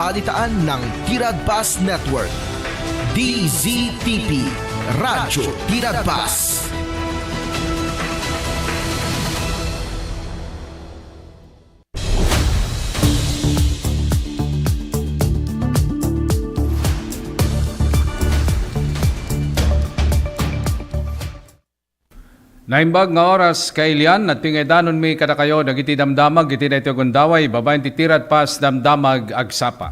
Balitaan ng Tiradpas Network. DZTP Radyo Tiradpas. Naimbag nga oras kailian at pingedanon mi kada kayo dagiti damdamag iti daytoy gundaway babaen ti Tiradpas damdamag agsapa.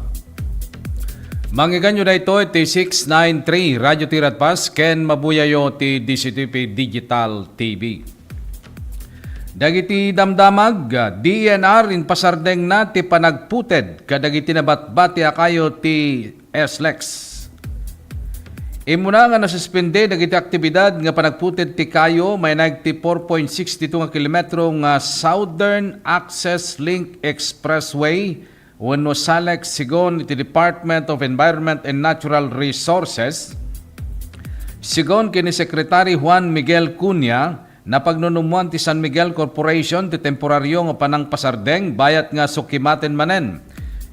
Manggigan nyo daytoy ti 693 Radyo Tiradpas ken mabuyayo ti DCTV Digital TV. Dagiti damdamag DNR in pasardeng na ti panagputed kadagiti nabatbati akayo ti SLEX. Imuna nga nasuspende dagiti aktibidad nga panagputed ti kayo may nagti 4.62 nga kilometro nga Southern Access Link Expressway wenno SALEX sigon iti Department of Environment and Natural Resources. Sigon kini Secretary Juan Miguel Cunha na pagnunumuan ti San Miguel Corporation ti temporaryo nga panangpasardeng bayat nga sukimaten manen.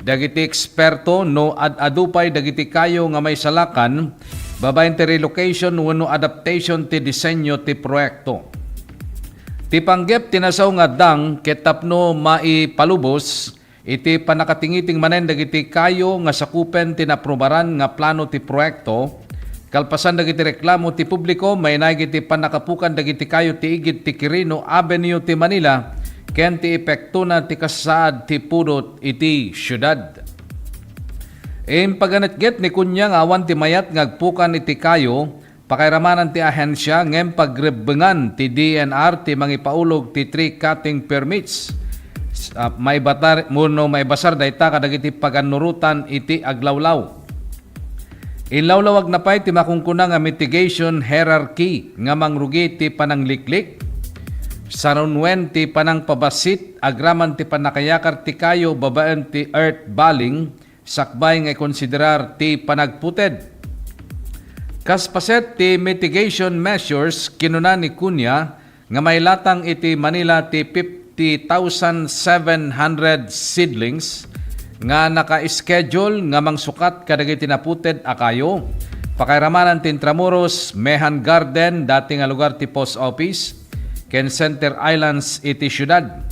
Dagiti eksperto no adupay dagiti kayo nga may salakan babaen ti relocation wenno adaptation ti disenyo ti proyekto. Ti panggep tinasaw nga dang ket tapno maipalubos iti panakatingiting manen dagiti kayo nga sakupen tinaprubaran nga plano ti proyekto. Kalpasan dagiti reklamo ti publiko may nagiti panakapukan dagiti kayo ti igid ti Quirino Avenue ti Manila ken ti epekto na ti kasaad ti pudot iti syudad. Paganatget ni kunyang awan ti mayat ngagpukan iti kayo, pakairamanan ti ahensya ngem pagrebengan ti DNR ti mangipaulog ti tree cutting permits. May basar dayta kadagiti paganurutan iti aglawlaw. Inlawlawag na pay ti makungkuna nga mitigation hierarchy nga mangrugi ti panangliklik. Sarunwen ti panangpabasit agraman ti panakayakar ti kayo babaen ti earth balling sakbay nga konsiderar ti panagputed. Kaspaset ti mitigation measures kinuna ni Cunha nga may latang iti Manila ti 50,700 seedlings nga naka-schedule nga mangsukat kadagiti naputed akayo. Pakairamanan ti Intramuros, Mehan Garden, dati nga lugar ti post office, ken Center Islands iti syudad.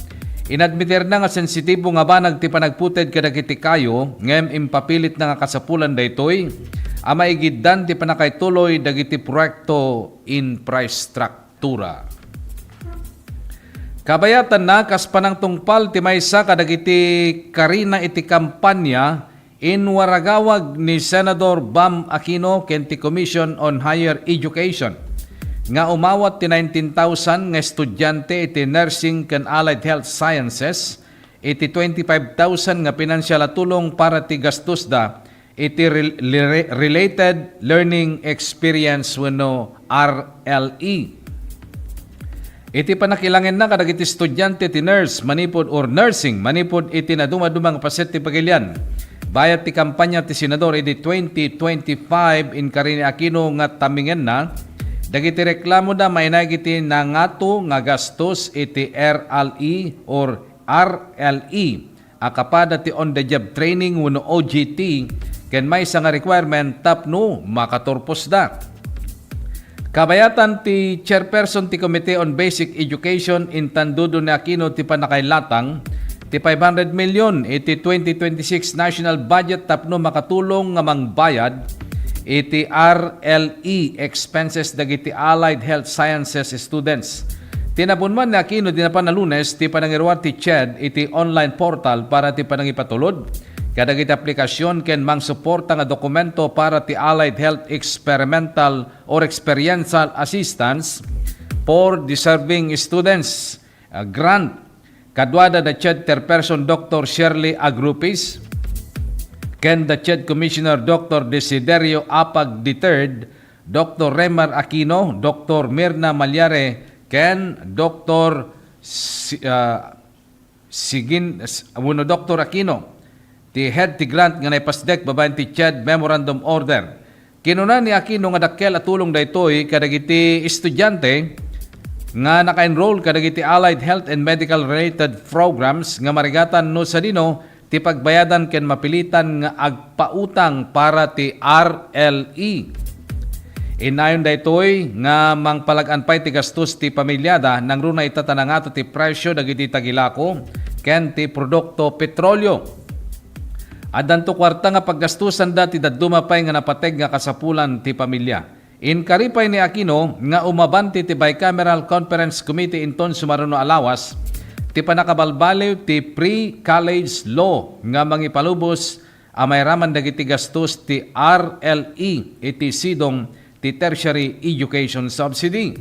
Inadmitir na nga sensitibo nga banag ti panagputed kadagiti kayo ngem impapilit na nga kasapulan daytoy ama igiddan ti panakaytuloy dagiti proyekto infrastruktura. Kabayatan na kas panang tungpal ti maysa kadagiti karina iti kampanya inwaragawag ni Senador Bam Aquino ken ti Commission on Higher Education nga umawat ti 19,000 nga estudyante iti nursing ken allied health sciences, iti 25,000 nga pinansyal na tulong para ti gastos da iti related learning experience wenno RLE. Iti panakilangin na kadagiti estudyante ti nurse manipod or nursing manipod iti naduma-dumang paset ti pagilian. Bayat ti kampanya ti senador iti 2025 in Karini Aquino nga tamingen na dagiti reklamo da may nagiti nangato nga gastos iti RLE or RLE akapada ti on the job training wenno OJT ken may nga requirement tapno makaturpos da. Kabayatan ti chairperson ti Committee on Basic Education intandudo ni Aquino ti panakailatang ti 500 million iti 2026 national budget tapno makatulong nga mangbayad iti RLE expenses dagiti allied health sciences students. Tinabunman ni Aquino dinapan na Lunes ti panangirwar ti CHED iti online portal para ti panangipatulod kadagiti aplikasyon ken mangsuporta nga dokumento para ti allied health experimental or experiential assistance for deserving students. Grant kadwada da CHED chairperson Dr. Shirley Agrupis ken the CHED Commissioner Dr. Desiderio Apag III, Dr. Remar Aquino, Dr. Mirna Malyare, ken Dr. Dr. Aquino, ti head ti grant nga naipasdek babaen ti CHED Memorandum Order. Kinuna ni Aquino nga dakkel at tulong daytoy kadagiti estudyante nga naka-enroll kadagiti allied health and medical related programs nga marigatan no sa dino ti pagbayadan ken mapilitan nga agpautang para ti RLE. Inayon daytoy nga mangpalag-an pay ti gastos ti pamilyada nang runa itatanang ato ti presyo dagiti tagilako ken ti produkto petrolyo. Adanto kwarta nga paggastusan dati dadduma pay nga napateg nga kasapulan ti pamilya. Inkaripay ni Aquino nga umabanti ti Bicameral Conference Committee inton sumaruno alawas ti panakabalbaliw ti pre-college law nga mangipalubos a mayraman dagiti gastos ti RLE iti sidong ti tertiary education subsidy.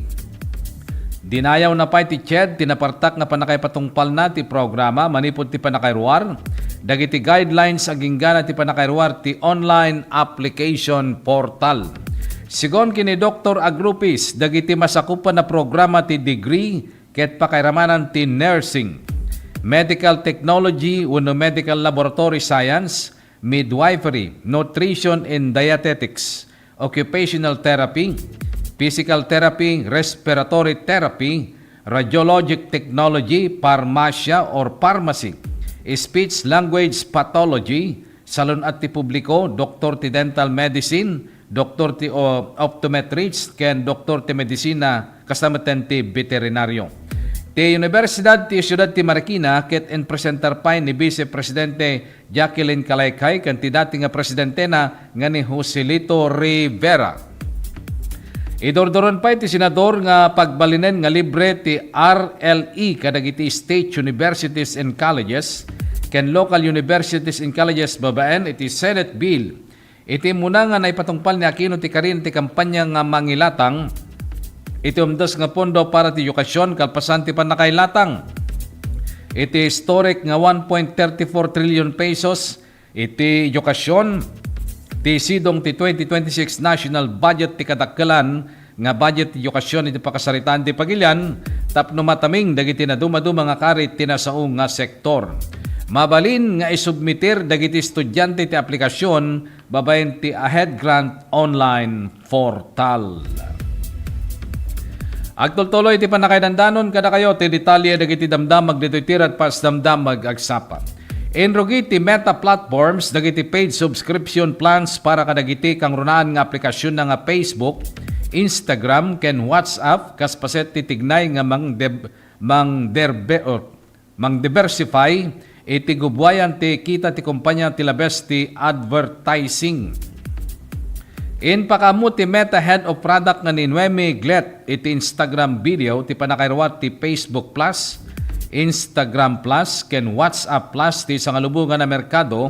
Dinayaw na pay ti CHED tinapartak nga panakaypatungpal na ti programa manipod ti panakayruar dagiti guidelines aginggana ti panakayruar ti online application portal. Sigon kini Dr. Agrupis dagiti masakupan na programa ti degree ket pakayramanan ti nursing, medical technology wenno medical laboratory science, midwifery, nutrition and dietetics, occupational therapy, physical therapy, respiratory therapy, radiologic technology, pharmacia or pharmacy, speech language pathology, salon at ti publiko, doktor ti dental medicine, doktor ti optometrist, ken doktor ti medisina kasamaten ti veterinaryo. Ti Universidad ti Siyudad ti Marikina ket en presenter pay ni Vice Presidente Jacqueline Calaykay ken ti dati nga presidente na nga ni Joselito Rivera. Idordoron pay ti senador nga pagbalinen nga libre ti RLE kadagiti state universities and colleges ken local universities and colleges babaen iti Senate bill. Iti muna nga naipatungpal ni Aquino ti karin ti kampanya nga mangilatang iti umdos nga pondo para ti edukasyon kalpasan ti panakailatang. Iti historic nga 1.34 trillion pesos iti edukasyon ti sidong ti 2026 national budget ti kadakkelan nga budget ti edukasyon iti pakasaritaan ti pagilyan tapno mataming dagiti na dumaduma nga karit tinasaong nga sektor. Mabalin nga isubmitir dagiti estudyante ti aplikasyon babaen ti Ahead Grant online portal. Agtultuloy ti panakaidandanon kada kayo ti detalye dagiti damdam magditoy tirat pas damdam mag-agsapa. Enrogi ti Meta platforms dagiti paid subscription plans para kadagiti kang runaan nga aplikasyon na nga Facebook, Instagram ken WhatsApp kas paset ti tignay nga diversify iti gubwayan ti kita ti kumpanya ti labes ti advertising. In pakamu ti Meta Head of Product nga ni Noemi Glet iti Instagram video ti panakairwat ti Facebook Plus, Instagram Plus ken WhatsApp Plus ti sangalubungan na merkado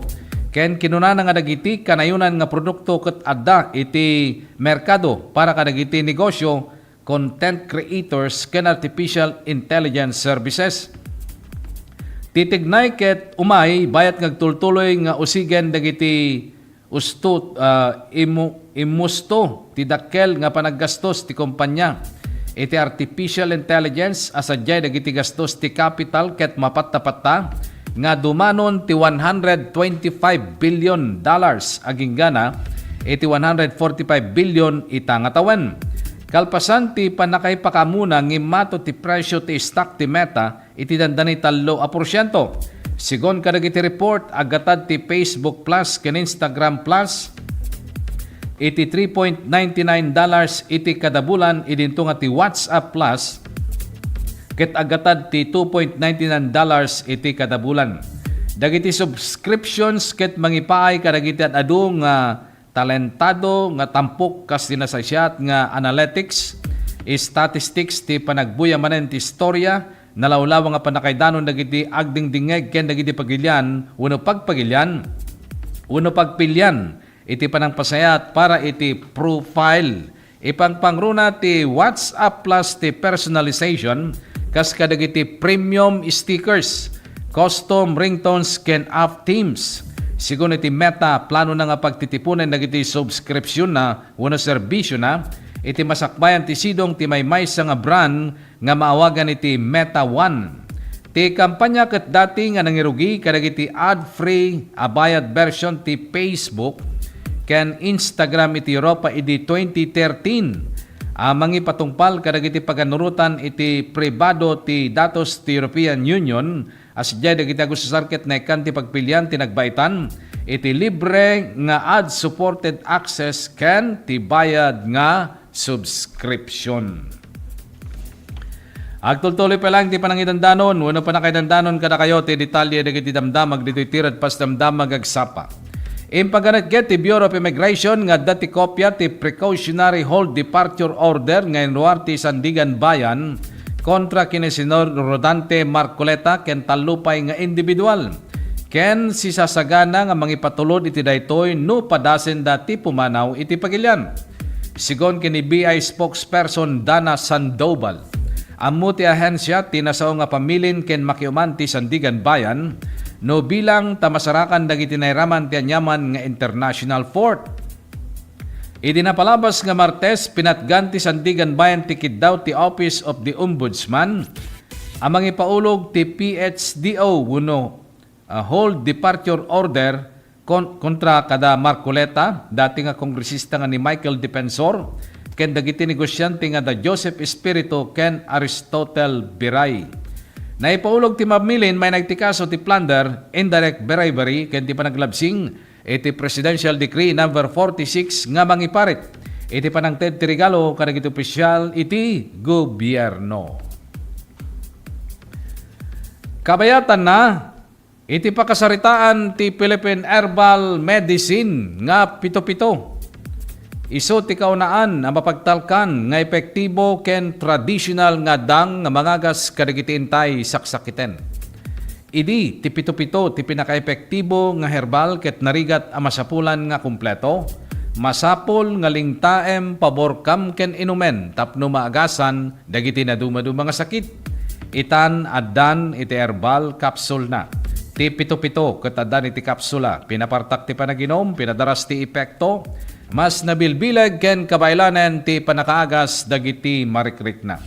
ken kinuna nga dagiti kanayunan nga produkto ket adda iti merkado para kadagiti negosyo, content creators ken artificial intelligence services. Titignay ket umay bayat ngagtultuloy nga usigen dagiti usto imusto ti dakkel nga panaggastos ti kumpanya. Iti artificial intelligence asadyay dagiti gastos ti capital ket mapatta-patta nga dumanon ti $125 billion aginggana iti 145 billion itangatawan. Kalpasan ti panakay pakamuna ngimato ti presyo ti stock ti Meta iti dandani 3%. Sigon kadagiti report agatad ti Facebook Plus ken Instagram Plus iti $3.99 iti kada bulan idinto nga ti WhatsApp Plus ket agatad ti $2.99 iti kada bulan. Dagiti subscriptions ket mangipaay kadagiti adu nga talentado nga tampok kas dinasasyat nga analytics, statistics ti panagbuya manen ti istorya, nalawlaw nga panakaidanon dagiti agdingdingeg ken dagiti pagilyan, uno pagpagilyan, uno pagpilyan, iti panangpasayat para iti profile. Ipangpangruna ti WhatsApp Plus ti personalization, kas kadagiti premium stickers, custom ringtones ken app themes. Sigun iti Meta, plano na nga pagtitipunan dagiti subscription na uno serbisyo na iti masakbayan ti sidong ti maymay sa nga brand nga maawagan iti Meta One. Ti kampanya ket dati nga nangirugi kadagiti ad-free abayad version ti Facebook ken Instagram iti Europa iti 2013. Amangi patungpal kadagiti paganurutan iti pribado ti datos ti European Union Asya dagiti gusto sarket na ikan ti pagpilian ti nagbaitan, iti libre nga ad-supported access ken ti bayad nga subscription. Agtultuloy pa lang ti panangidandanon, wano pa na kay dandanon kada kayo ti detalye dagiti damdamag dito'y tirad pas damdamag agsapa. Impaganat ti Bureau of Immigration nga dati kopya ti precautionary hold departure order nga inuar ti Sandigan Bayan kontra kini Senador Rodante Marcoleta ken talupay nga individual. Ken si sasagana nga mangipatulod iti daytoy no padasen dati pumanaw iti pagilyan. Sigon kini BI spokesperson Dana Sandoval, ammo ti ahensya tinasao nga pamilin ken makiuman ti Sandigan Bayan no bilang tamasarakan dagiti nairaman ti anyaman nga international fort. Idinapalabas nga Martes pinatgan ti Sandigan Bayan ti kiddaw ti Office of the Ombudsman amang ipaulog ti PHDO wenno hold departure order kontra kada Marcoleta, dati nga kongresista nga ni Michael Defensor, ken dagiti negosyante nga da Joseph Espiritu ken Aristotle Biray. Naipaulog ti mamilin may nagtikaso ti plunder, indirect bribery ken ti panaglabsing iti Presidential Decree number 46 nga mangiparit iti panangted ti regalo kadagiti opisyal iti gobyerno. Kabayatan na iti pakasaritaan ti Philippine Herbal Medicine nga pito-pito. Isu ti kaunaan ang mapagtalkan nga epektibo ken traditional nga dang nga mangagas kadagiti intay saksakiten. Idi ti pito-pito ti pinakaepektibo nga herbal ket narigat a masapulan nga kumpleto. Masapol nga lingtaem pabor kam ken inumen tapno maagasan dagiti naduma-duma nga sakit. Itan addan iti herbal capsule na. Ti pito-pito ket addan iti kapsula pinapartak ti panaginom pinadaras ti epekto. Mas nabilbilag ken kabaylanen ti panakaagas dagiti marikrik na.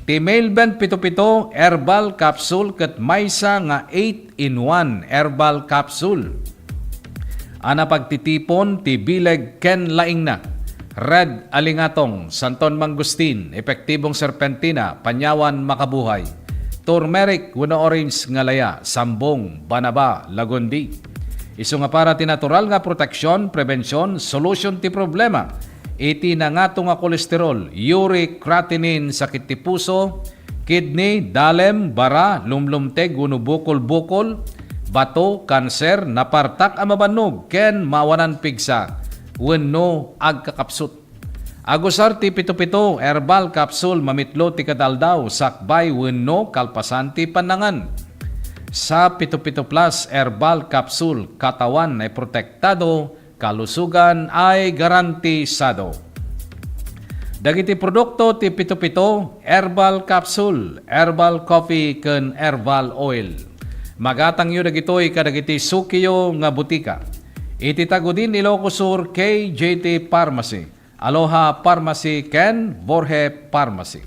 Ti Mailbend pito-pito herbal capsule ket maysa nga 8-in-1 herbal capsule. Ana pagtitipon ti bileg ken laing na. Red alingatong, santon mangustin, epektibong serpentina, panyawan makabuhay. Turmeric wenno orange nga laya, sambong, banaba, lagundi. Isu nga para ti natural nga proteksyon, prevensyon, solution ti problema. Iti na nga nga kolesterol, uric, creatinine, sakit ti puso, kidney, dalem, bara, lumlumteg, wenno bukol-bukol, bato, kanser, napartak a mabanog, ken mawanan pigsa, wenno agkakapsut. Agusar ti pito-pito, herbal capsule, mamitlo ti kadaldaw, sakbay, wenno kalpasan ti panangan. Sa Pito-Pito Plus Herbal Capsule, katawan ay protektado, kalusugan ay garantisado. Dagiti produkto ti Pito-Pito, Herbal Capsule, Herbal Coffee ken Herbal Oil. Magatang yu dagitoy kadagiti sukiyo nga butika. Ititago din Ilocos Sur KJT Pharmacy, Aloha Pharmacy ken Borje Pharmacy.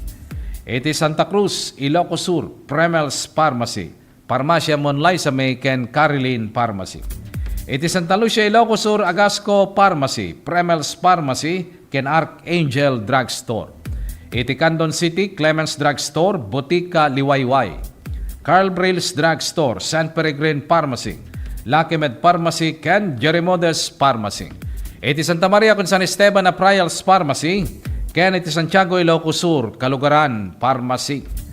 Iti Santa Cruz, Ilocos Sur, Premels Pharmacy, Parmasya Monlay sa may ken Caroline Pharmacy. Iti Santa Lucia, Ilocos Sur, Agasco Pharmacy, Premels Pharmacy, ken Archangel Drugstore. Iti Candon City, Clemens Drugstore, Botica Liwayway. Carl Brills Drugstore, San Peregrine Pharmacy, Lucky Med Pharmacy, ken Jerimodes Pharmacy. Iti Santa Maria ken San Esteban na Prials Pharmacy, ken iti Santiago, Ilocos Sur, Kalugaran Pharmacy.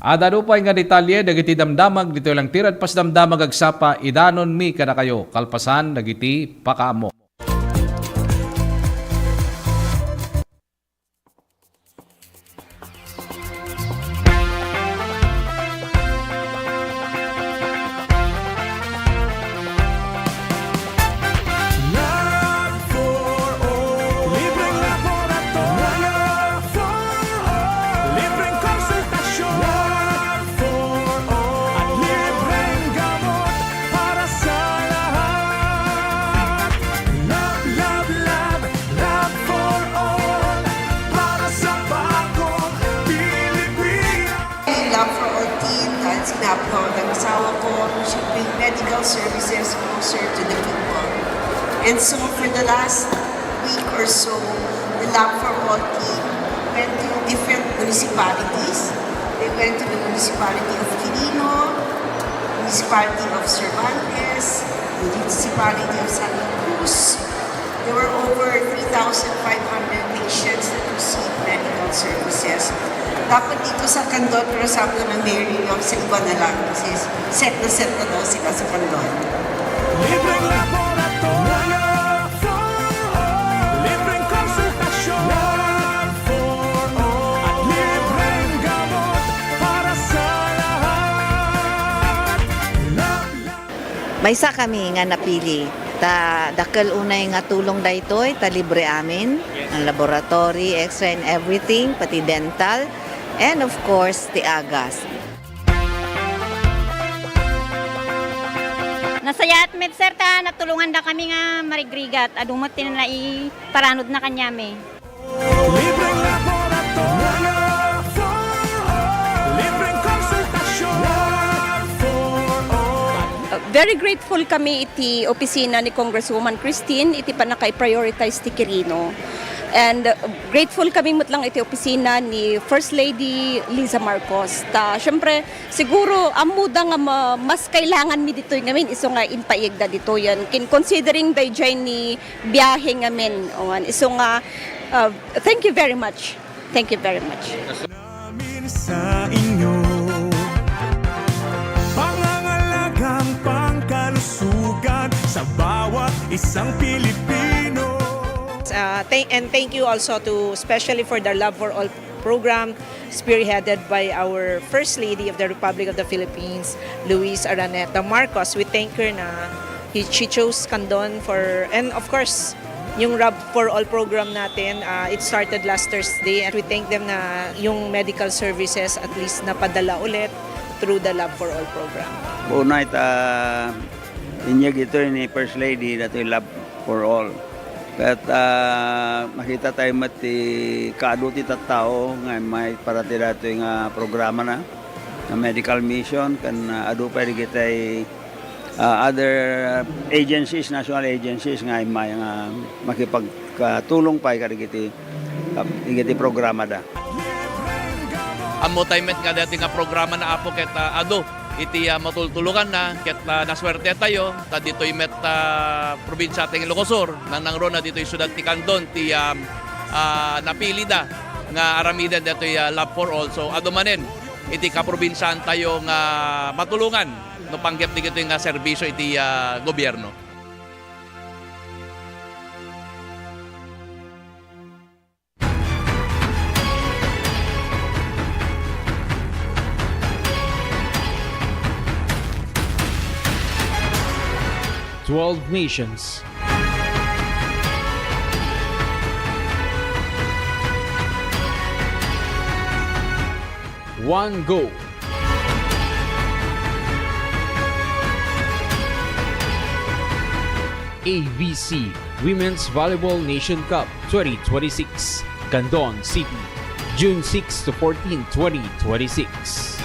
Ada rupay nga detalye dagiti damdamag dito lang tirad pas damdamag agsapa idanon mi kada kayo kalpasan dagiti pakamo. Medical services closer to the people. And so for the last week or so, the Lab for All team went to different municipalities. They went to the municipality of Quirino, Municipality of Cervantes, Municipality of Santa Cruz. There were over 3,500 patients that received medical services. Dapat dito sa Candon, pero sabi ko ng Mayor yung sa iba na lang kasi set na daw sila sa Candon. Libreng laboratorio for all. Libreng konsultasyon for all. At libreng gamot para sa lahat. Maysa kami nga napili. Dakal unay nga tulong daytoy, ta libre amin. Ang laboratory, X-ray and everything, pati dental. And of course, the agas. Nasaya at med sir ta natulungan da kami nga marigrigat adumot tin na iparanod na kanyame. Libreng laboratorio for all. Libreng konsultasyon for all. Very grateful kami iti opisina ni Congresswoman Christine iti panakay-prioritize ti Quirino. And grateful kami mutlang iti opisina ni First Lady Liza Marcos. Siyempre, siguro amuda nga mas kailangan mi dito ngamin iso nga inpaigda dito yan. Considering dayjay ni biyahe ngamin. Iso nga, thank you very much. Thank you very much. Namin sa inyo pangangalagang pangkalusugan sa bawat isang Pilipino. And thank you also to especially for the Love for All program spearheaded by our First Lady of the Republic of the Philippines, Luis Araneta Marcos. We thank her na she chose Candon for, and of course, yung Love for All program natin, it started last Thursday and we thank them na yung medical services at least napadala ulit through the Love for All program. Unay inyag ito ni First Lady na ito yung Love for All. At makita tayo mati kaaduti tattao nga may parati dato yung programa na medical mission kan adu pa rin kita other agencies, national agencies nga may makipagtulong pa ikati programa da. Amo tayo met nga dati nga programa na apo ket adu iti matultulukan na ket naswerte tayo ta ditoy met probinsya ting Ilocos nang ron na ditoy syudad ti Candon ti napili da nga aramidan ditoy Love for All. So adu manen iti kaprobinsyan tayo nga matulungan no panggep ti kitoy nga serbisyo iti gobyerno. Twelve nations. One goal. ABC Women's Volleyball Nation Cup 2026, Candon City, June 6 to 14, 2026.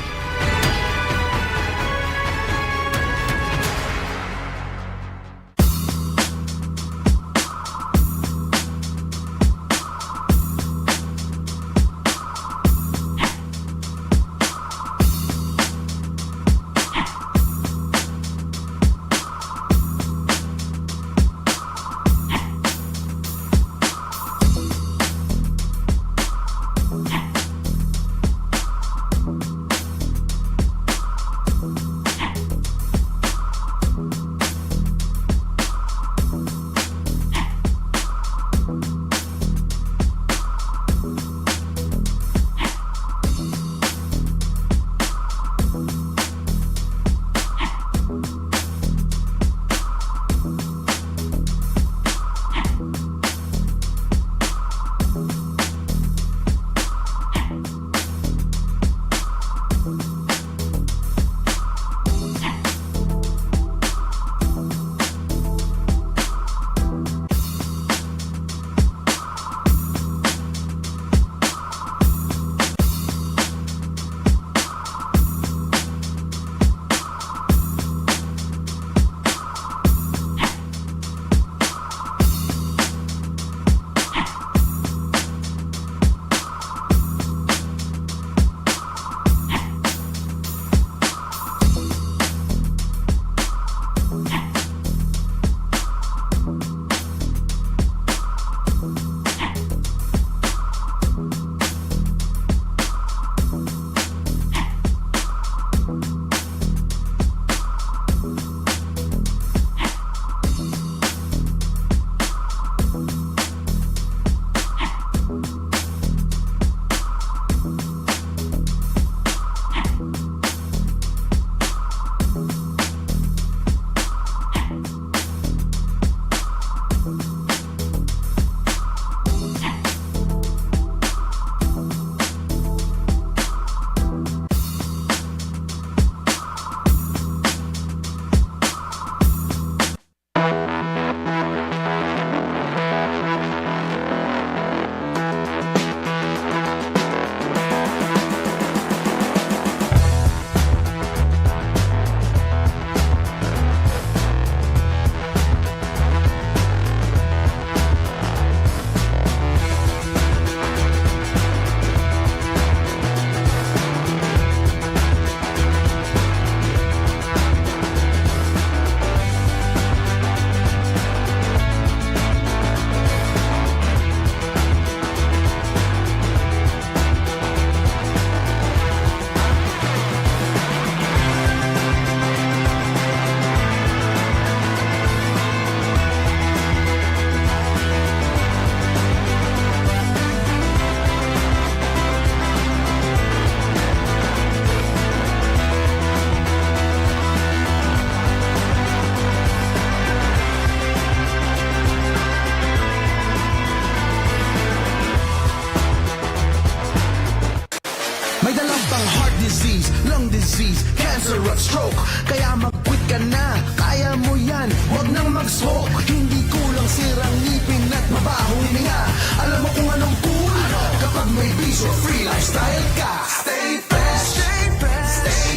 May dalang bang heart disease, lung disease, cancer at stroke? Kaya mag-quit ka na, kaya mo yan, huwag nang mag-smoke. Hindi kulang sirang ngipin at mabahong hininga. Alam mo kung anong cool? Kapag may bisyo, free lifestyle ka. Stay fresh, stay fresh, stay.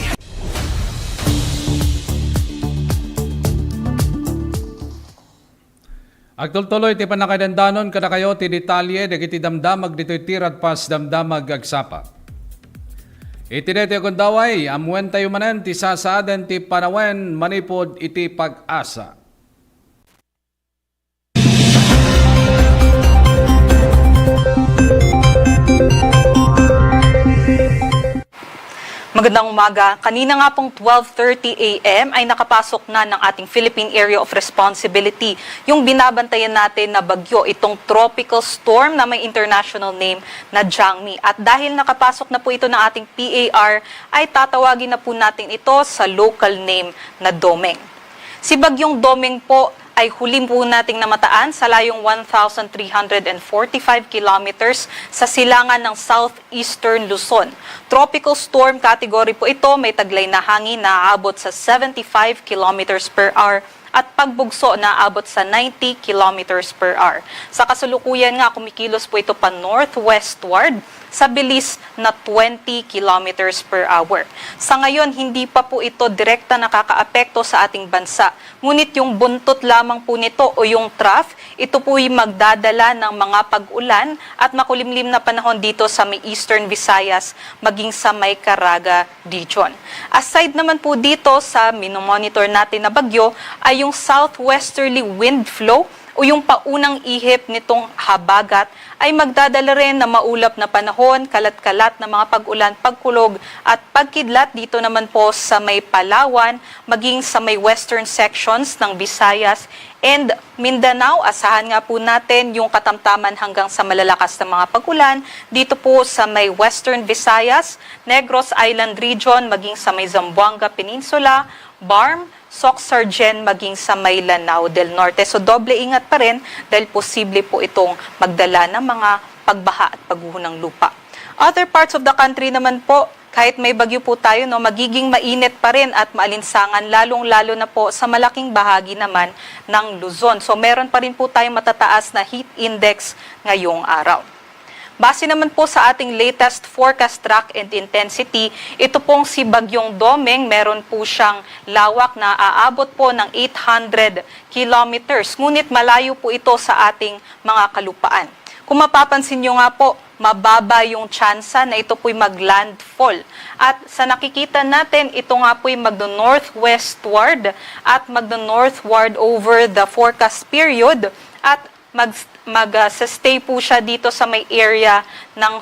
Agtultuloy ti panakadandanon kada kayo ti detalye dagiti damdamag ditoy tirad pas damdamag agsapa. Itinete kong daway, amuan tayo manan ti sasaadan ti panawen manipod iti pag-asa. Magandang umaga. Kanina nga pong 12:30 a.m. ay nakapasok na ng ating Philippine Area of Responsibility yung binabantayan natin na bagyo, itong tropical storm na may international name na Jangmi. At dahil nakapasok na po ito ng ating PAR, ay tatawagin na po natin ito sa local name na Domeng. Si Bagyong Domeng po ay huli po nating namataan sa layong 1,345 kilometers sa silangan ng southeastern Luzon. Tropical storm category po ito, may taglay na hangin na aabot sa 75 kilometers per hour at pagbugso na aabot sa 90 kilometers per hour. Sa kasulukuyan nga, kumikilos po ito pa northwestward sa bilis na 20 kilometers per hour. Sa ngayon, hindi pa po ito direkta nakakaapekto sa ating bansa. Ngunit yung buntot lamang po nito o yung trough, ito po'y magdadala ng mga pag-ulan at makulimlim na panahon dito sa may Eastern Visayas maging sa may Caraga region. Aside naman po dito sa minomonitor natin na bagyo ay yung southwesterly wind flow o yung paunang ihip nitong habagat ay magdadala rin na maulap na panahon, kalat-kalat na mga pag-ulan, pagkulog at pagkidlat dito naman po sa may Palawan, maging sa may western sections ng Visayas and Mindanao. Asahan nga po natin yung katamtaman hanggang sa malalakas na mga pag-ulan dito po sa may western Visayas, Negros Island region, maging sa may Zamboanga Peninsula, Barm, Soc-Sargen maging sa may Lanao del Norte. So doble ingat pa rin dahil posible po itong magdala ng mga pagbaha at pagguho ng lupa. Other parts of the country naman po, kahit may bagyo po tayo, magiging mainit pa rin at maalinsangan, lalong-lalo na po sa malaking bahagi naman ng Luzon. So meron pa rin po tayong matataas na heat index ngayong araw. Base naman po sa ating latest forecast track and intensity, ito pong si Bagyong Domeng, meron po siyang lawak na aabot po ng 800 kilometers. Ngunit malayo po ito sa ating mga kalupaan. Kung mapapansin nyo nga po, mababa yung tsansa na ito po'y mag-landfall. At sa nakikita natin, ito nga po'y magno-northwestward at magno-northward over the forecast period at mag-stay po siya dito sa may area ng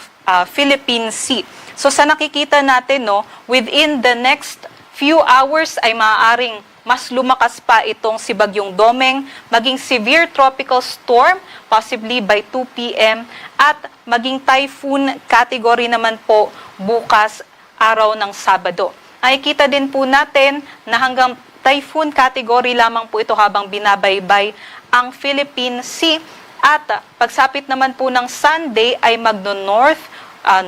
Philippine Sea. So sa nakikita natin, within the next few hours ay maaaring mas lumakas pa itong si Bagyong Domeng, maging severe tropical storm, possibly by 2 p.m. at maging typhoon category naman po bukas araw ng Sabado. Nakikita din po natin na hanggang typhoon category lamang po ito habang binabaybay ang Philippine Sea. At pagsapit naman po ng Sunday ay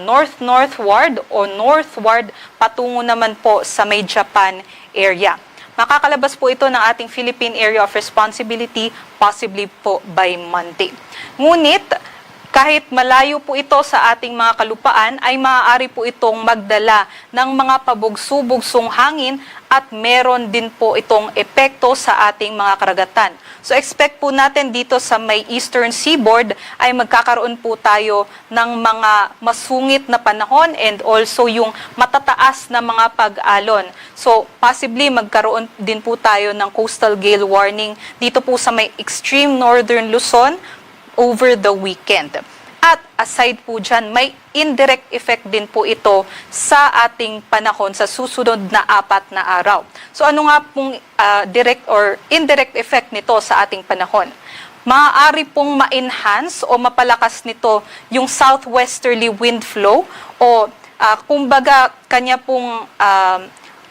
north-northward o northward patungo naman po sa may Japan area. Makakalabas po ito ng ating Philippine Area of Responsibility possibly po by Monday. Ngunit kahit malayo po ito sa ating mga kalupaan, ay maaari po itong magdala ng mga pabugso-bugsong hangin at meron din po itong epekto sa ating mga karagatan. So expect po natin dito sa may Eastern Seaboard ay magkakaroon po tayo ng mga masungit na panahon and also yung matataas na mga pag-alon. So possibly magkaroon din po tayo ng coastal gale warning dito po sa may extreme northern Luzon over the weekend. At aside po dyan, may indirect effect din po ito sa ating panahon sa susunod na 4 na araw. So ano nga pong direct or indirect effect nito sa ating panahon? Maaari pong ma-enhance o mapalakas nito yung southwesterly wind flow o kumbaga kanya pong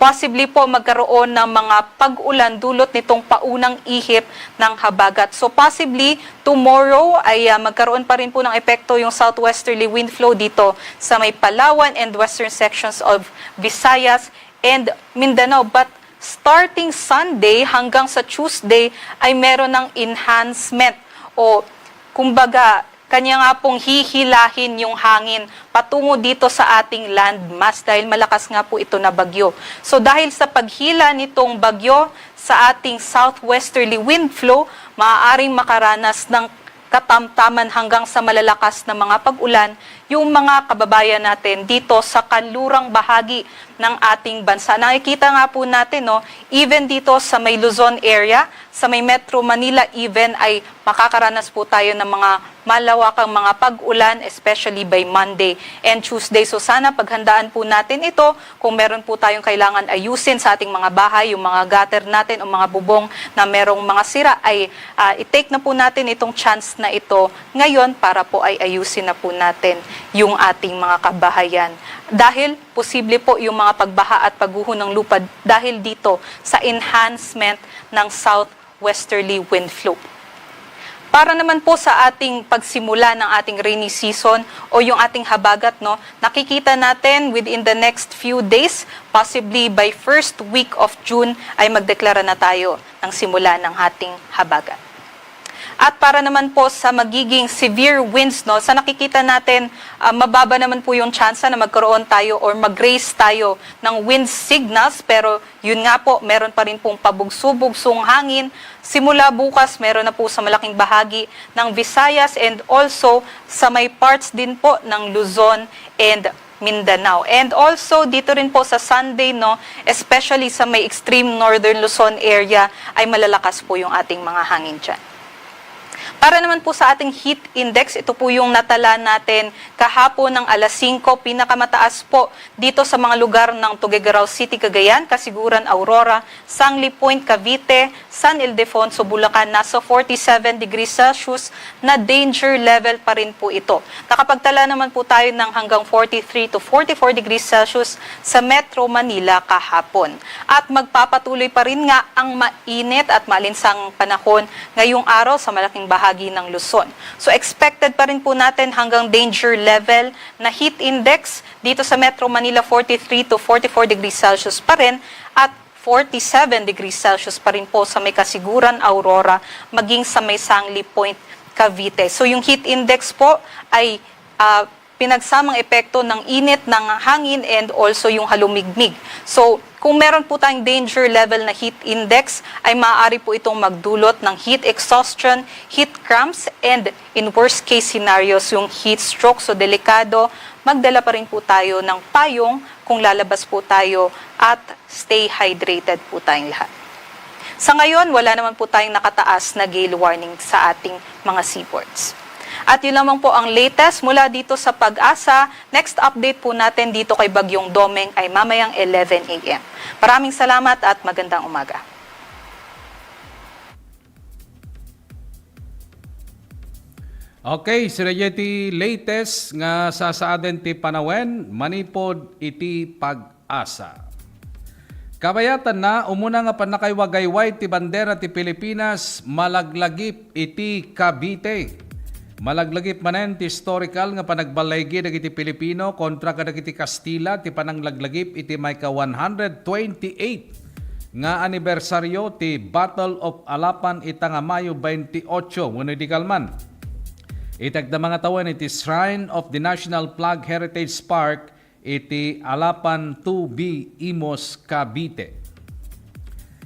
possibly po magkaroon ng mga pag-ulan dulot nitong paunang ihip ng habagat. So possibly tomorrow ay magkaroon pa rin po ng epekto yung southwesterly wind flow dito sa may Palawan and western sections of Visayas and Mindanao. But starting Sunday hanggang sa Tuesday ay meron ng enhancement o kumbaga kanya nga pong hihilahin yung hangin patungo dito sa ating landmass dahil malakas nga po ito na bagyo. So dahil sa paghila nitong bagyo sa ating southwesterly wind flow, maaaring makaranas ng katamtaman hanggang sa malalakas na mga pag-ulan yung mga kababayan natin dito sa kanlurang bahagi ng ating bansa. Nakikita nga po natin, no, even dito sa may Luzon area, sa may Metro Manila even ay makakaranas po tayo ng mga malawakang mga pag-ulan, especially by Monday and Tuesday. So sana paghandaan po natin ito, kung meron po tayong kailangan ayusin sa ating mga bahay, yung mga gutter natin o mga bubong na merong mga sira, ay i-take na po natin itong chance na ito ngayon para po ay ayusin na po natin yung ating mga kabahayan. Dahil posible po yung mga pagbaha at pagguho ng lupa dahil dito sa enhancement ng southwesterly wind flow. Para naman po sa ating pagsimula ng ating rainy season o yung ating habagat, no, nakikita natin within the next few days, possibly by first week of June, ay magdeklara na tayo ng simula ng ating habagat. At para naman po sa magiging severe winds, no, sa nakikita natin, mababa naman po yung tsansa na magkaroon tayo or mag-raise tayo ng wind signals. Pero yun nga po, meron pa rin pong pabugso-bugsong hangin. Simula bukas, meron na po sa malaking bahagi ng Visayas and also sa may parts din po ng Luzon and Mindanao. And also dito rin po sa Sunday, no, especially sa may extreme northern Luzon area, ay malalakas po yung ating mga hangin dyan. Para naman po sa ating heat index, ito po yung natala natin kahapon ng alas 5, pinakamataas po dito sa mga lugar ng Tuguegarao City, Cagayan, Kasiguran, Aurora, Sangli Point, Cavite, San Ildefonso, Bulacan, nasa 47 degrees Celsius na danger level pa rin po ito. Nakapagtala naman po tayo ng hanggang 43 to 44 degrees Celsius sa Metro Manila kahapon. At magpapatuloy pa rin nga ang mainit at malinsang panahon ngayong araw sa malaking bahagi ng Luzon. So expected pa rin po natin hanggang danger level na heat index dito sa Metro Manila 43 to 44 degrees Celsius pa rin at 47 degrees Celsius pa rin po sa may Kasiguran, Aurora, maging sa may Sangli Point, Cavite. So yung heat index po ay pinagsamang epekto ng init ng hangin and also yung halumigmig. So kung meron po tayong danger level na heat index, ay maaari po itong magdulot ng heat exhaustion, heat cramps, and in worst case scenarios, yung heat stroke. So delikado, magdala pa rin po tayo ng payong kung lalabas po tayo at stay hydrated po tayong lahat. Sa ngayon, wala naman po tayong nakataas na gale warning sa ating mga seaports. At yun lamang po ang latest mula dito sa Pag-asa. Next update po natin dito kay Bagyong Domeng ay mamayang 11 a.m. Maraming salamat at magandang umaga. Okay, sila iti latest nga sa saaden ti panawen, manipod iti Pag-asa. Kabayatan na, umuna nga panakaywagayway ti bandera ti Pilipinas, malaglagip iti Cavite. Malaglagip manen ti historical nga panagbalaygi dagiti Pilipino kontra kadagiti Kastila ti pananglaglagip iti may ka 128 nga anibersaryo ti Battle of Alapan itang Mayo 28 wenno di kalman. Itagda mga tawan iti Shrine of the National Flag Heritage Park iti Alapan 2B Imos, Cavite.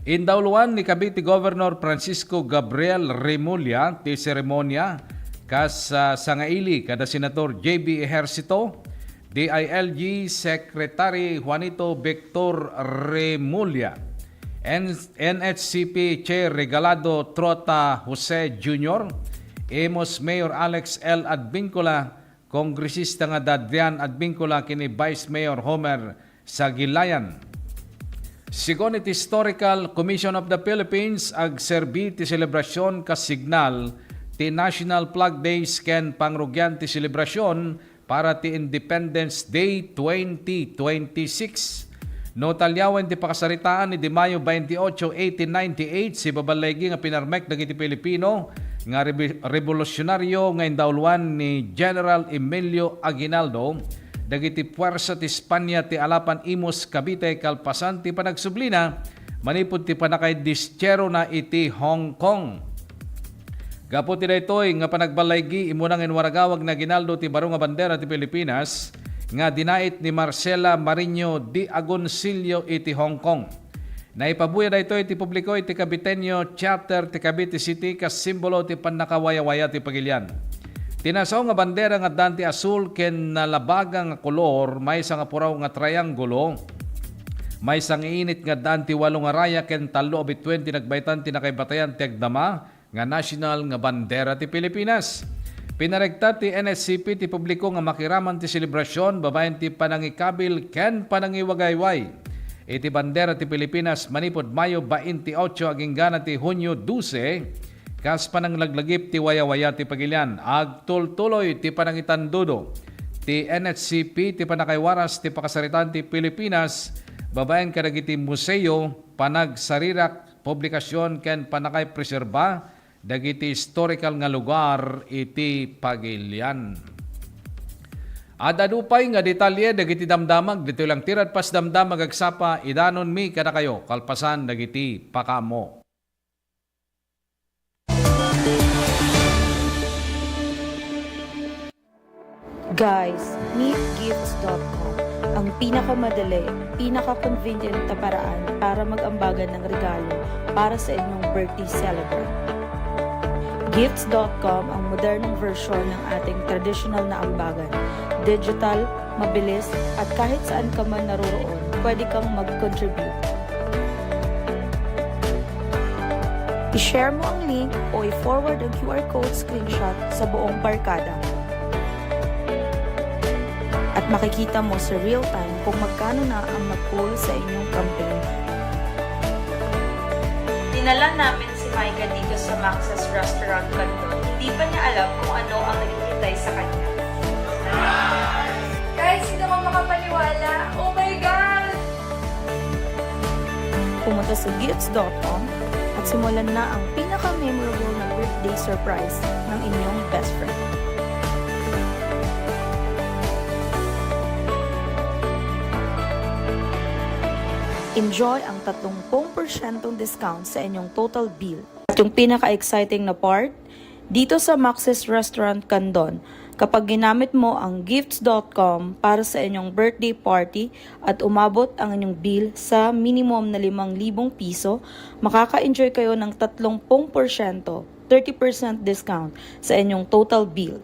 Indawluan ni Cavite Governor Francisco Gabriel Remulla ti seremonya kas sangaili kada Senator JB Ejercito, DILG Secretary Juanito Victor Remulla, NHCP Chair Regalado Trota Jose Jr., Imos Mayor Alex L. Advincula, Kongresista nga Dadrian Advincula kini Vice Mayor Homer Sagilayan. Sigon iti Historical Commission of the Philippines ag serbi ti selebrasyon kas signal ti National Flag Days ken pangrugyan ti selebrasyon para ti Independence Day 2026. No talyawan ti pakasaritaan ni Di Mayo 28, 1898 si babalegi nga pinarmek dagiti Pilipino nga revolusyonaryo nga indawluan ni General Emilio Aguinaldo dagiti puwersa ti Espanya ti Alapan Imos, Cavite kalpasan ti panagsublina manipud ti panakay disyero na iti Hong Kong. Gapo ti daytoy nga panagbalaygi imunang inwaragawag na Aguinaldo ti baro nga bandera ti Pilipinas nga dinait ni Marcela Mariño de Agoncillo iti Hong Kong. Naipabuya da ito iti publiko iti Caviteño Charter ti Cavite City kas simbolo ti panakawaya-waya ti Pagilian. Tinasaw nga bandera nga danti asul ken nalabaga nga kolor may sa nga puraw nga triangulo, may sang init nga danti walong nga raya ken talo abit 20 nagbaitan ti nakaybatayan ti agdama nga national nga bandera ti Pilipinas. Pinaregta ti NSCP ti publiko nga makiraman ti selebrasyon babaen ti panangikabil ken panangiwagayway. Iti bandera ti Pilipinas manipod Mayo 28 aging gana ti Hunyo 12 kas pananglaglagip ti waya-waya ti Pagilian. Agtultuloy ti panangitandudo ti NHCP ti panakaywaras ti pakasaritan ti Pilipinas babaen kadagiti museo panagsarirak publikasyon ken panakay preserba dagiti historical nga lugar iti Pagilian. Adadupay nga detalye dagiti damdamag dito lang tirad pas damdamag agsapa idanon mi kada kayo kalpasan dagiti pakamo. Guys, meet gifts.com, ang pinakamadali, pinaka-convenient na paraan para mag-ambagan ng regalo para sa inyong birthday celebrant. Gifts.com ang modernong version ng ating traditional na ambagan. Digital, mabilis, at kahit saan ka man naroroon, pwede kang mag-contribute. I-share mo ang link o i-forward ang QR code screenshot sa buong barkada. At makikita mo sa real time kung magkano na ang nag-pool sa inyong campaign. Dinala namin si Micah dito sa Max's Restaurant Canton. Hindi pa niya alam kung ano ang naghihintay sa kanya. Guys, hindi ako makapaniwala. Oh my God! Pumunta sa gifts.com at simulan na ang pinaka-memorable na birthday surprise ng inyong best friend. Enjoy ang 30% discount sa inyong total bill. At yung pinaka-exciting na part, dito sa Max's Restaurant Canton, kapag ginamit mo ang gifts.com para sa inyong birthday party at umabot ang inyong bill sa minimum na 5,000 piso, makaka-enjoy kayo ng 30% discount sa inyong total bill.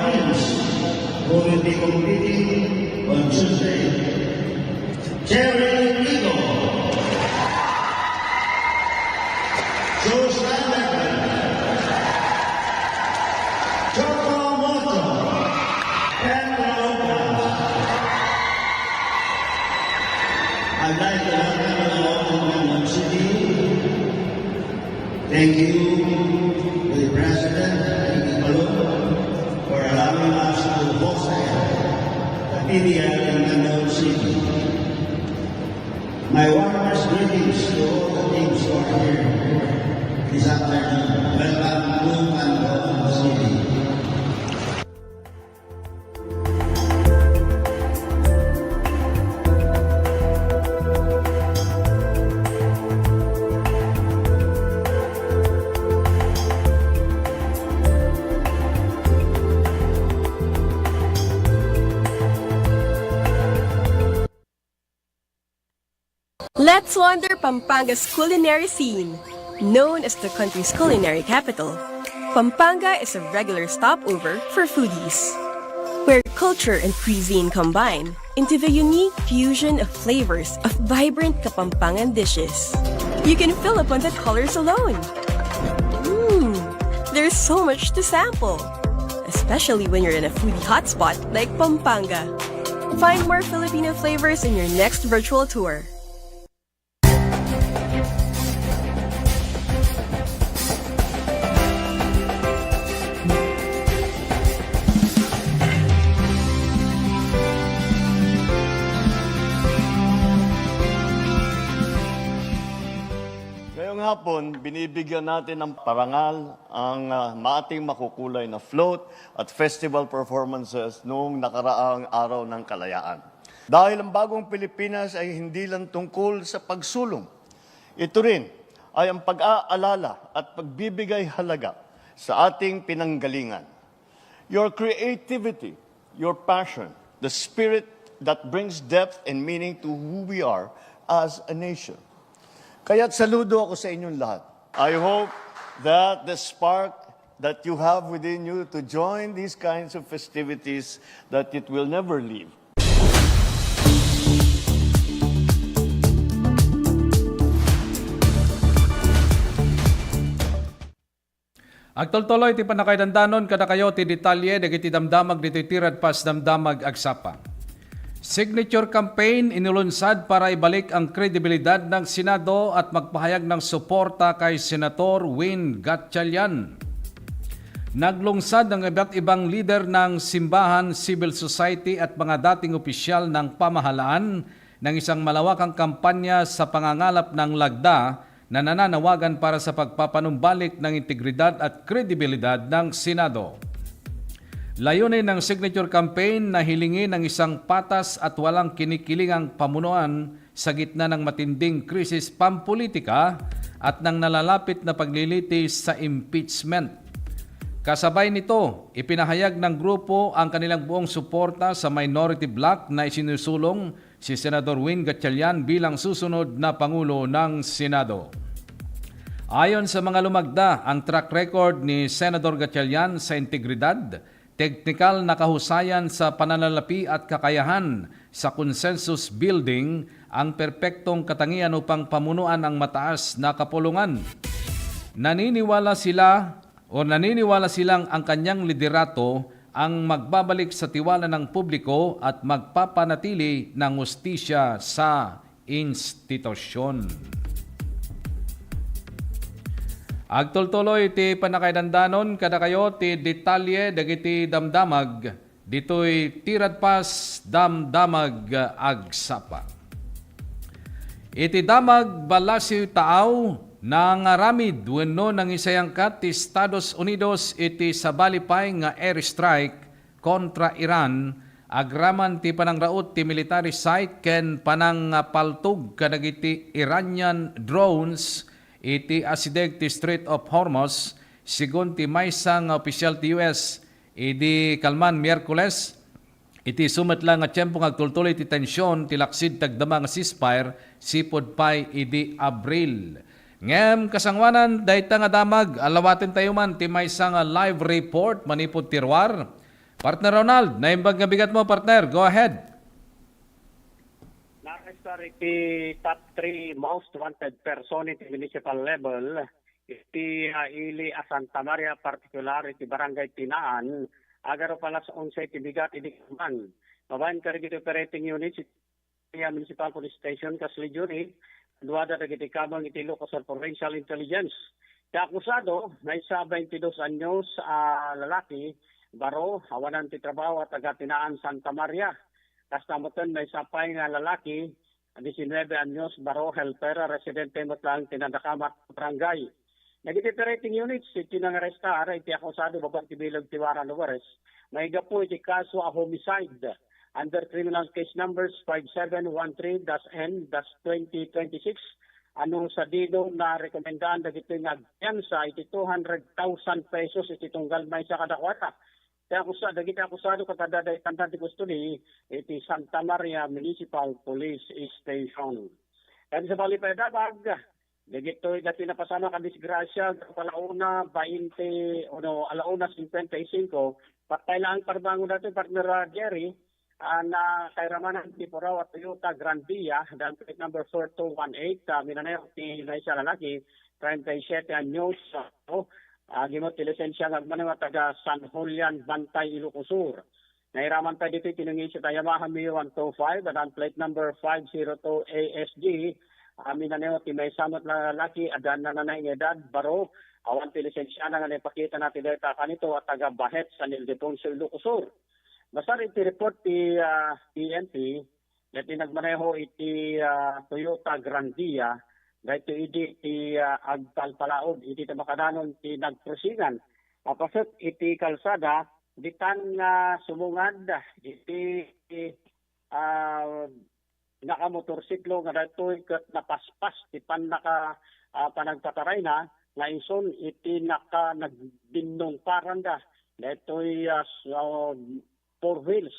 Marines, who will be competing on Tuesday. Jerry Rigo, Joe Sandberg, Choco Moto, and Lopez. I'd like to welcome you all to London City. Thank you to the President, for allowing us to host the PDL in London City. My warmest greetings to all the teams who are here this afternoon. Welcome to London City. Let's wander Pampanga's culinary scene. Known as the country's culinary capital, Pampanga is a regular stopover for foodies, where culture and cuisine combine into the unique fusion of flavors of vibrant Kapampangan dishes. You can fill up on the colors alone. There's so much to sample, especially when you're in a foodie hotspot like Pampanga. Find more Filipino flavors in your next virtual tour. Ngayong hapon, binibigyan natin ng parangal ang maating makukulay na float at festival performances noong nakaraang araw ng kalayaan. Dahil ang bagong Pilipinas ay hindi lang tungkol sa pagsulong. Ito rin ay ang pag-aalala at pagbibigay halaga sa ating pinanggalingan. Your creativity, your passion, the spirit that brings depth and meaning to who we are as a nation. Kaya't saludo ako sa inyong lahat. I hope that the spark that you have within you to join these kinds of festivities, that it will never leave. Agtultuloy ti panakaidandanon kada kayo ti detalye dagiti damdamag dito tirad pas damdamag agsapa. Signature campaign inulunsad para ibalik ang kredibilidad ng Senado at magpahayag ng suporta kay Senator Win Gatchalian. Naglungsad ang iba't ibang leader ng simbahan, civil society at mga dating opisyal ng pamahalaan ng isang malawakang kampanya sa pangangalap ng lagda na nananawagan para sa pagpapanumbalik ng integridad at kredibilidad ng Senado. Layunin ng signature campaign na hilingin ng isang patas at walang kinikilingang pamunuan sa gitna ng matinding krisis pampolitika at ng nalalapit na paglilitis sa impeachment. Kasabay nito, ipinahayag ng grupo ang kanilang buong suporta sa minority bloc na isinusulong si Senador Win Gatchalian bilang susunod na Pangulo ng Senado. Ayon sa mga lumagda, ang track record ni Senador Gatchalian sa integridad, teknikal na kahusayan sa pananalapi at kakayahan sa consensus building ang perpektong katangian upang pamunuan ang mataas na kapulungan. Naniniwala silang ang kanyang liderato ang magbabalik sa tiwala ng publiko at magpapanatili ng hustisya sa institusyon. Agtultuloy ti panakaidandanon kada kayo ti detalye dagiti damdamag ditoy tirad pas damdamag agsapa. Iti damag balasiw taaw nangaramid wenno nang isayangkat ti Estados Unidos iti sabalipay nga airstrike kontra Iran agraman ti panangraot ti military site ken panangpaltog kadagiti Iranian drones iti asideg ti Strait of Hormuz sigon ti maysa nga opisyal ti US idi kalman Miyerkules iti sumetla nga tiyempo nga agtultuloy ti tensyon ti laksid tagdama nga ceasefire sipod pay idi Abril. Ngem kasangwanan dayta nga damag alawaten tayo man ti maysa nga live report manipod tirwar Partner Ronald, naimbag nga bigat mo, partner. Go ahead. Nakastar iti top 3 most wanted person iti municipal level. Iti ili a Santa Maria, particular iti barangay Tinaan. Agaro pala sa 11 iti bigat iti kaman. Mabayan ka rin iti operating units iti municipal police station kasli unit. Duwada rin iti kamang iti Ilocos Provincial Intelligence. Kaya akusado, na isa 22 anyos lalaki, baro, awanan ti trabaho at taga Tinaan, Santa Maria. Kastamutan may sapay nga lalaki, 19 anyos, baro, helper, residente mo lang tinadakamat barangay. Nag-operating units, iti nang arestar, iti akusado, babang tibilog tiwara Luwares. May po iti kaso a homicide under criminal case numbers 5713-N-2026. Anong sa dino na rekomendaan na ito nga agyansa, iti 200,000 pesos iti tunggal may sa kadakwata. Kaya akusado katadaday tanda di gusto ni iti Santa Maria Municipal Police Station. Kaya sa bali pa dabag, dagito dati napasama ka disgrasya, alauna 55, patay lang parbango natin, partner Jerry, na kairamanan ti Puraw at Toyota Grand Via, dan plate number 4218, minanayo ti naisa lalaki, 37 anyos, gimot ti lisensya ng mga taga San Julian, Bantay, Ilocos Sur. Nairaman pa dito tinungi sa Yamaha Mio 125, dan plate number 502 ASG, minanayo ti may samot na lalaki, adan na nanay edad, baro, awan ti lisensya na nga ipakita natin dito kanito at taga Bahet, San Ildefonso, Ilocos Sur. Basta iti report ti PNP, dati nagmaneho iti Toyota Grand Via, dahito iti agtalpalaod, iti tamakadanon ti nagprosingan. Apasot iti kalsada, di tan sumungad, iti nakamotorsiklo nga dito kat napaspas, di pan panagpataray na, nga ison iti nagbindong paranda, dito'y 4 wheels.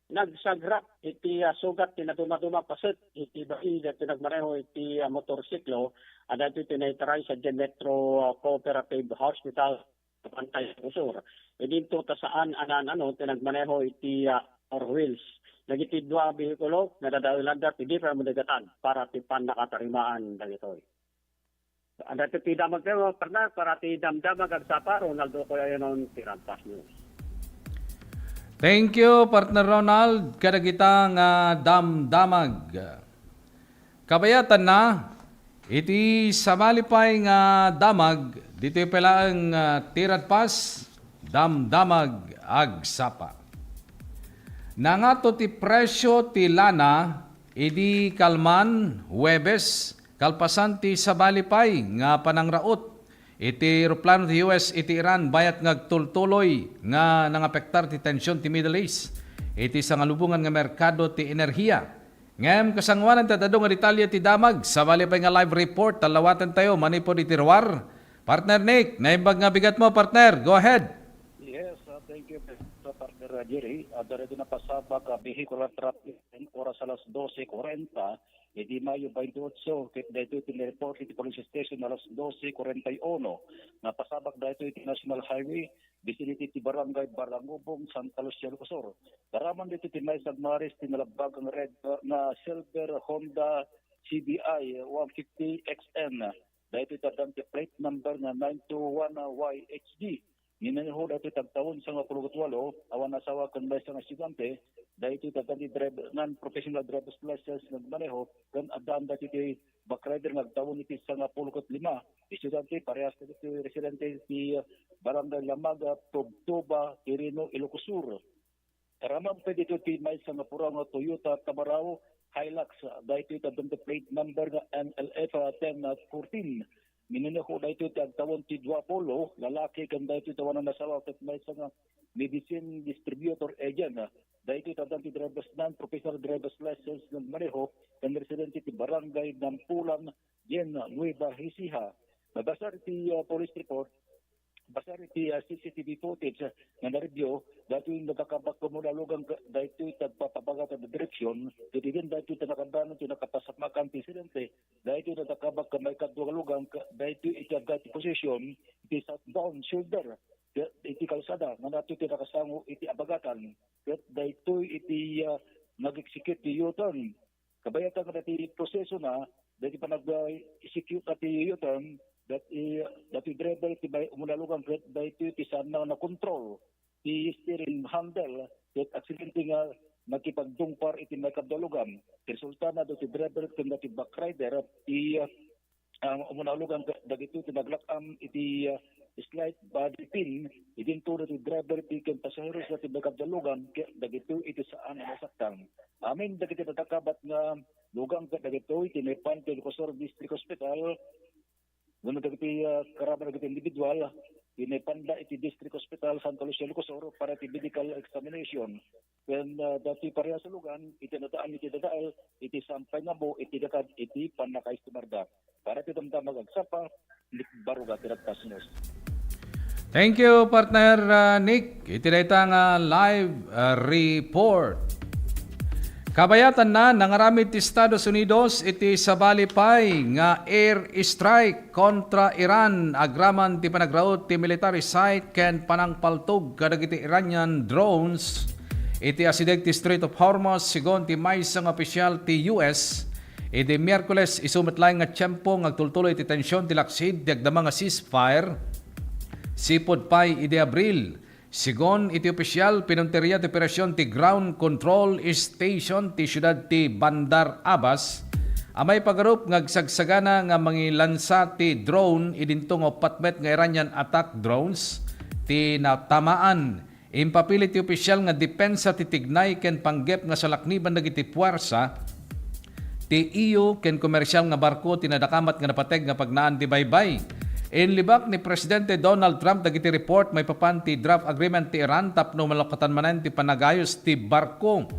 Nagsagrap iti sugat tinaduma-duma paset iti bai dati nagmareho iti motorsiklo at iti tinaytaray sa Metro Cooperative Hospital Pantay Usur. E dito ta saan tinagmaneho iti 4 wheels. Nagiti 2 behikulo nadadaulan dati di pa madagatan para ti pan nakatarimaan dagitoy. Ada ti damag para ti damdamag agsapa Ronaldo ko ayon Tirantas News. Thank you, partner Ronald. Kada kita nga damdamag. Kabayatan na, iti samalipay nga damag, dito pala ang tirad pas, damdamag agsapa. Nangato ti presyo ti lana, idi kalman, Huwebes, kalpasan ti samalipay nga panangraot. Iti aeroplano ti US, iti Iran, bayat ngagtultuloy nga nangapektar ti tensyon ti Middle East. Iti sangalubungan nga merkado ti enerhiya. Ngem kasangwanan tatadong nga detalye ti damag. Sa bali pa nga live report, talawatan tayo, manipod iti Rawar. Partner Nick, naimbag nga bigat mo, partner. Go ahead. Yes, thank you, partner Jerry. Dito na pasabag, vehicular traffic, oras alas 12:40. Edi Mayo 28, kit dito tinireport iti police station alas 12:41. Napasabak dito iti National Highway, vicinity ti Barangay Barangubong, Santa Lucia, Ilocos Sur. Daraman dito ti May Sagmaris, tinalabag ang red na silver Honda CBI 150 XN. Dito itadang ti plate number na 921YHD. Ninaniho dito tagtaon sa nga 28, awan asawa kan may sa nga sigante. Dahil ito tadi non-professional driver's license nagmaneho, kan adaan dati iti backrider nagtawon iti sa nga 15. Estudyante, parehas iti residente iti Barangay Lamaga, Tubtuba, Quirino, Ilocos Sur. Karamang pwede ito iti may sa nga purang Toyota Tamarao, Hilux, dahil ito itadong plate number na NLF 1014. Minunako dahil ito tagtawon ti Dua Polo, lalaki kan dahil ito tawanan na sawa at may sa nga medicine distributor agent. Dahil ito tadang ti driver's non-professional driver's license ng maneho kan residente ti Barangay Nampulan, Yen, Nueva Ecija. Nabasar ti police report, basar ti CCTV footage na na-review, dahil yung nakakabak ko muna lugang dahil ito tagpapabagat na direksyon, titigin dahil ito nakadanan ito nakapasakmakan ti residente, dahil ito nakakabak ka may kadwa lugang, dahil ito itagati posisyon, iti down shoulder, iti kalsada nga nato iti nakasango iti abagatan ket daytoy iti nag-execute ti U-turn. Kabayatan nga dati proseso na dati pa nag-execute ati U-turn dati driver ti bay umunalugan ket daytoy ti sana na control ti steering handle ket aksidente nga nakipagdungpar iti may kabdalugan. Resulta na dati driver ket dati back rider ti umunalugan dagito ti naglakam iti slight body pin idinto ti driver ti ken pasaheros dati may kabdalugan ket dagito iti saan nasaktan. Amin dagiti natakabat nga lugang ket dagito iti Nepan ti Ilocos District Hospital. Wala dagiti karama dagiti individual pinipanda iti District Hospital Santa Lucia Ilocos para iti medical examination. When dati pareha sa lugan, iti nataan iti dadaal, iti sampay nga bo, iti dakad, iti panakaistimarda. Para iti damdamag agsapa, baruga tinagtas news. Thank you, partner Nick. Itinayta nga live report. Kabayatan na nangaramid ti Estados Unidos iti sabalipay nga air strike kontra Iran agraman ti panagraot ti military site ken panangpaltog kadagiti Iranian drones iti asideg ti Strait of Hormuz sigon ti maysa nga opisyal ti US iti Miyerkules isumetlay nga tiyempo ngagtultuloy ti tensyon ti laksid ti agdama nga ceasefire sipod pay iti Abril. Sigon iti opisyal pinunteriya ti operasyon ti ground control station ti syudad ti Bandar Abbas amay pagarup ngagsagsagana nga mangilansa ti drone idintong 4 nga Iranian attack drones ti natamaan. Impapilit ti opisyal nga depensa ti tignay ken panggep nga salakniban dagiti puwersa ti EU ken komersyal nga barko ti nadakamat nga napateg nga pagnaan ti baybay. Inlibak ni Presidente Donald Trump dagiti report may papanti draft agreement ti Iran tapno malakatan manen ti panagayos ti barko.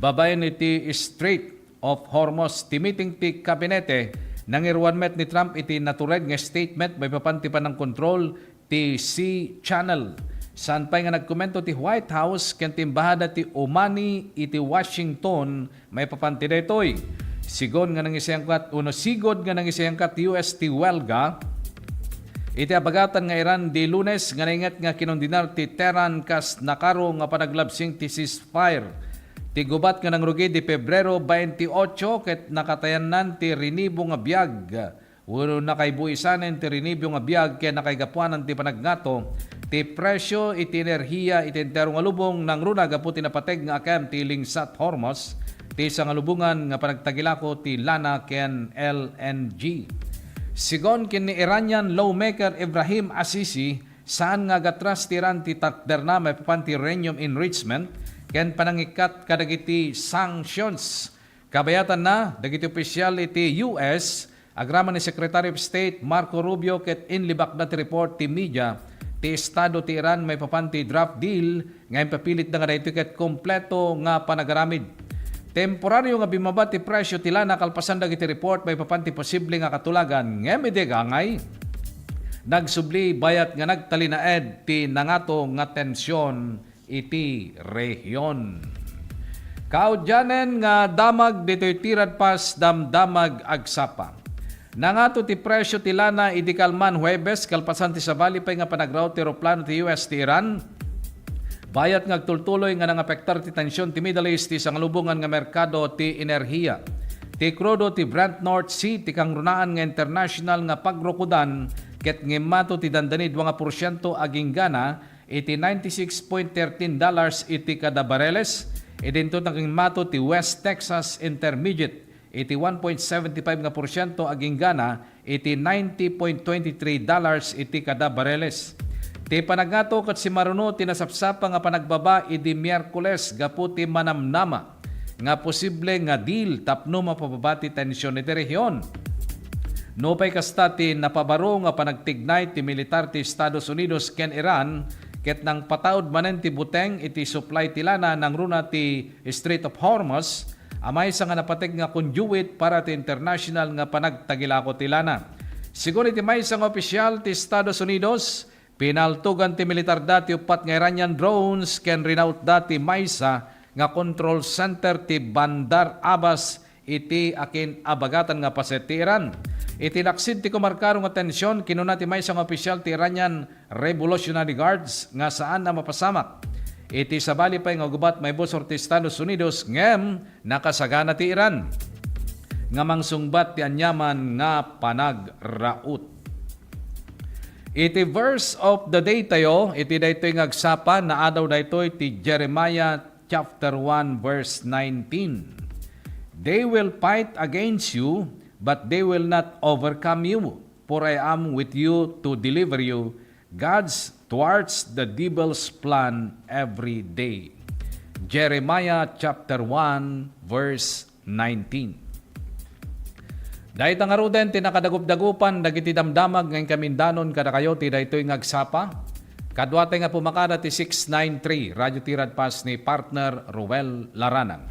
Babayan iti Strait of Hormuz ti meeting ti kabinete nangirwan met ni Trump iti natureg nga statement may papanti pa ng control ti Sea Channel. Saan pa nga nagkomento ti White House ken timbahada ti Omani iti Washington may papanti daytoy. Sigon nga nangisayangkat sigod nga nangisayangkat US ti Welga iti abagatan nga Iran di Lunes nga naingat nga kinondinar ti Tehran kas nakaro nga panaglabsing ti ceasefire. Ti gubat nga nangrugi di Pebrero 28 ket nakatayannan ti rinibo nga biyag. Uno nakaibuisanen ti rinibo nga biyag ken nakaigapuanan ti panagnato ti presyo iti enerhiya iti entero nga lubong nang runa gapu ti napateg nga akam ti Lingsat Hormuz ti isa nga lubungan nga panagtagilako ti lana ken LNG. Sigon kini Iranian lawmaker Ibrahim Assisi saan nga gatras ti Iran ti takderna may papanti uranium enrichment ken panangikat kadagiti sanctions. Kabayatan na dagiti opisyal iti US agraman ni Secretary of State Marco Rubio ket inlibak na ti report ti media ti estado ti Iran may papanti draft deal ngayon papilit na nga daytoy ket kompleto nga panagaramid. Temporaryo nga bimaba ti presyo ti lana kalpasan dagiti report may papanti posible nga katulagan ngemide gangay nagsubli bayat nga nagtalinaed ti nangato nga tensyon iti rehiyon. Kaudyanen nga damag ditoy tirad pas damdamag agsapa. Nangato ti presyo ti lana idi kalman Huwebes kalpasan ti sabali pay nga panagraw ti eroplano ti US ti Iran. Bayat ngagtultuloy nga nangapektar ti tensyon ti Middle East ti sangalubungan nga merkado ti enerhiya. Ti krudo ti Brent North Sea ti kangrunaan nga international nga pagrukudan ket ngemato ti dandani 2% aging gana iti $96.13 iti kada bareles. Idinto naging mato ti West Texas Intermediate iti 1.75% aging gana iti $90.23 iti kada bareles. Ti panagnato ket si Maruno tinasapsapa nga panagbaba idi Miyerkules gapu ti manamnama nga posible nga deal tapno mapababa ti tensyon iti rehiyon. No pay kasta ti napabaro nga panagtignay ti militar ti Estados Unidos ken Iran ket nang pataod manen ti buteng iti supply ti lana nang runa ti Strait of Hormuz amay sa nga napateg nga conduit para ti international nga panagtagilako ti lana. Sigun iti may nga opisyal ti Estados Unidos pinaltugan ti militar dati upat nga Iranian drones ken rinaut dati maysa nga control center ti Bandar Abbas iti akin abagatan nga paset ti Iran. Itinaksid ti kumarkarong atensyon kinuna ti may isang opisyal ti Iranian Revolutionary Guards nga saan na mapasamak. Iti sabali pa nga gubat may busor ti Estados Unidos ngem nakasagana ti Iran. Nga mangsungbat ti anyaman nga panagraut. Iti verse of the day tayo, iti daytoy ngagsapa na adaw daytoy ti Jeremiah chapter 1 verse 19. They will fight against you, but they will not overcome you, for I am with you to deliver you. God's thwarts the devil's plan every day. Jeremiah chapter 1 verse 19. Dahil ang aruden, tinakadagup-dagupan, dagiti damdamag ngayon kamindanon kada kayo, ti daytoy ngagsapa. Kadwate nga pumakada ti 693, Radyo Tirad Pas ni partner Ruel Laranang.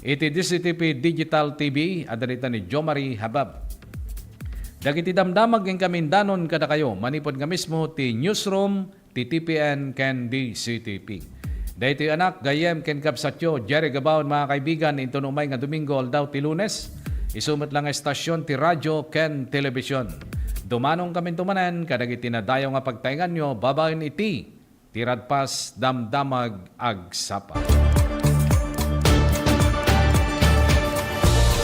Iti DCTP Digital TV, adalita ni Jomari Habab. Dagiti damdamag ngayon kamindanon kada kayo, manipod nga mismo ti newsroom, ti TPN ken DCTP. Dahil anak, gayem ken kapsatyo, Jerry Gabaon mga kaibigan, into numay nga Domingo, aldaw ti Lunes. Isumot lang nga estasyon ti radyo ken telebisyon. Dumanong kami tumanen, kadagiti na dayo nga pagtaingan nyo, babayin iti, Tirad Pas damdamag agsapa.